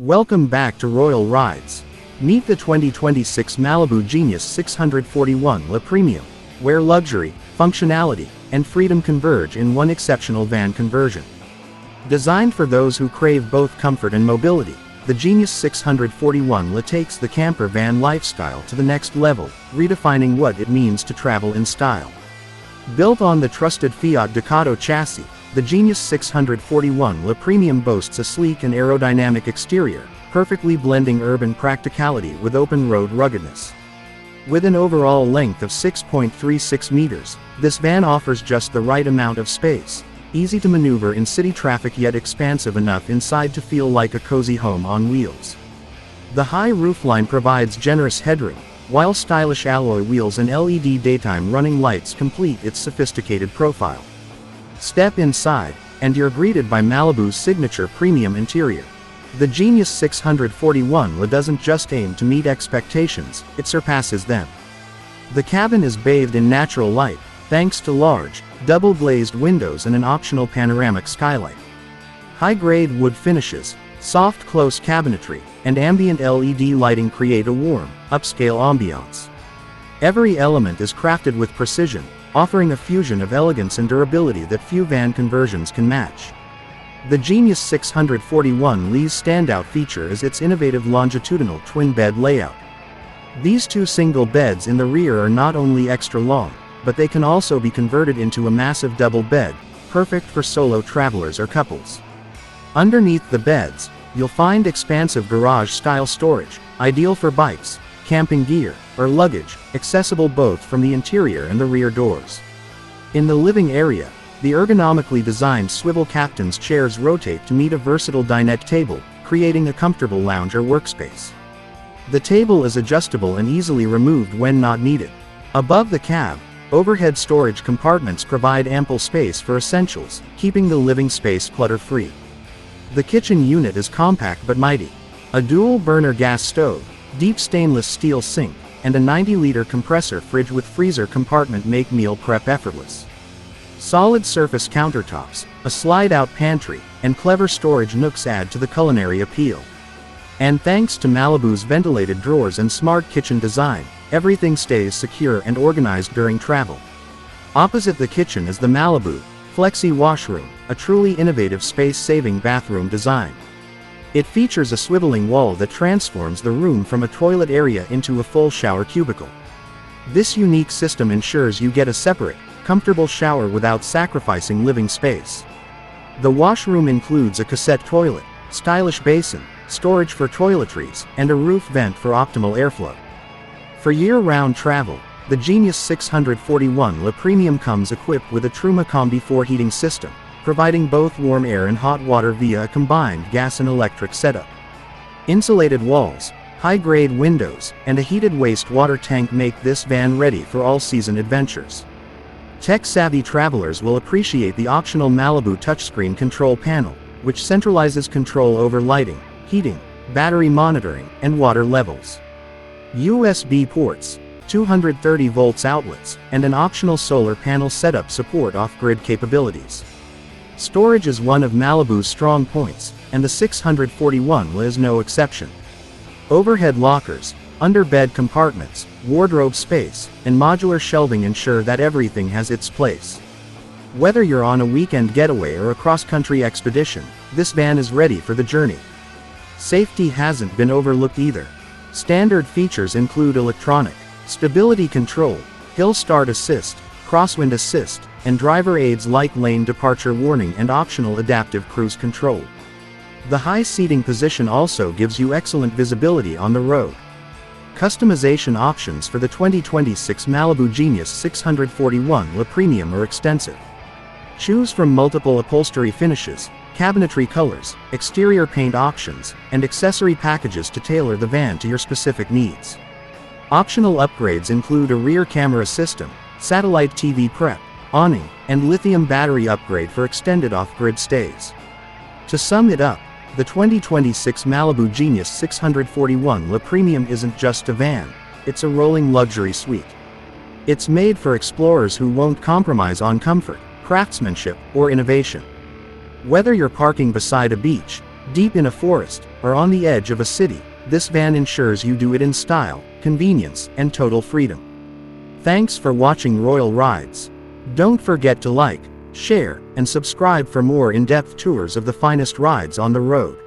Welcome back to Royal Rides. Meet the 2026 Malibu Genius 641 Le Premium, where luxury, functionality, and freedom converge in one exceptional van conversion. Designed for those who crave both comfort and mobility, the Genius 641 Le takes the camper van lifestyle to the next level, redefining what it means to travel in style. Built on the trusted Fiat Ducato chassis, the Genius 641 Le Premium boasts a sleek and aerodynamic exterior, perfectly blending urban practicality with open-road ruggedness. With an overall length of 6.36 meters, this van offers just the right amount of space, easy to maneuver in city traffic yet expansive enough inside to feel like a cozy home on wheels. The high roofline provides generous headroom, while stylish alloy wheels and LED daytime running lights complete its sophisticated profile. Step inside, and you're greeted by Malibu's signature premium interior. The Genius 641 Le doesn't just aim to meet expectations, it surpasses them. The cabin is bathed in natural light, thanks to large, double-glazed windows and an optional panoramic skylight. High-grade wood finishes, soft close cabinetry, and ambient LED lighting create a warm, upscale ambiance. Every element is crafted with precision, offering a fusion of elegance and durability that few van conversions can match. The Genius 641 Le's standout feature is its innovative longitudinal twin-bed layout. These two single beds in the rear are not only extra long, but they can also be converted into a massive double bed, perfect for solo travelers or couples. Underneath the beds, you'll find expansive garage-style storage, ideal for bikes, camping gear, or luggage, accessible both from the interior and the rear doors. In the living area, the ergonomically designed swivel captain's chairs rotate to meet a versatile dinette table, creating a comfortable lounge or workspace. The table is adjustable and easily removed when not needed. Above the cab, overhead storage compartments provide ample space for essentials, keeping the living space clutter-free. The kitchen unit is compact but mighty. A dual-burner gas stove, deep stainless steel sink, and a 90-liter compressor fridge with freezer compartment make meal prep effortless. Solid surface countertops, a slide-out pantry, and clever storage nooks add to the culinary appeal. And thanks to Malibu's ventilated drawers and smart kitchen design, everything stays secure and organized during travel. Opposite the kitchen is the Malibu Flexi Washroom, a truly innovative space-saving bathroom design. It features a swiveling wall that transforms the room from a toilet area into a full shower cubicle. This unique system ensures you get a separate, comfortable shower without sacrificing living space. The washroom includes a cassette toilet, stylish basin, storage for toiletries, and a roof vent for optimal airflow. For year-round travel, the Genius 641 Le Premium comes equipped with a Truma Combi 4 heating system, providing both warm air and hot water via a combined gas and electric setup. Insulated walls, high-grade windows, and a heated wastewater tank make this van ready for all-season adventures. Tech-savvy travelers will appreciate the optional Malibu touchscreen control panel, which centralizes control over lighting, heating, battery monitoring, and water levels. USB ports, 230 volts outlets, and an optional solar panel setup support off-grid capabilities. Storage is one of Malibu's strong points, and the 641 Le is no exception. Overhead lockers, under-bed compartments, wardrobe space, and modular shelving ensure that everything has its place. Whether you're on a weekend getaway or a cross-country expedition, this van is ready for the journey. Safety hasn't been overlooked either. Standard features include electronic stability control, hill start assist, crosswind assist, and driver aids like lane departure warning and optional adaptive cruise control. The high seating position also gives you excellent visibility on the road. Customization options for the 2026 Malibu Genius 641 Le Premium are extensive. Choose from multiple upholstery finishes, cabinetry colors, exterior paint options, and accessory packages to tailor the van to your specific needs. Optional upgrades include a rear camera system, satellite TV prep, awning, and lithium battery upgrade for extended off-grid stays. To sum it up, the 2026 Malibu Genius 641 Le Premium isn't just a van, it's a rolling luxury suite. It's made for explorers who won't compromise on comfort, craftsmanship, or innovation. Whether you're parking beside a beach, Deep in a forest, or on the edge of a city, this van ensures you do it in style, convenience, and total freedom. Thanks for watching Royal Rides. Don't forget to like, share, and subscribe for more in-depth tours of the finest rides on the road.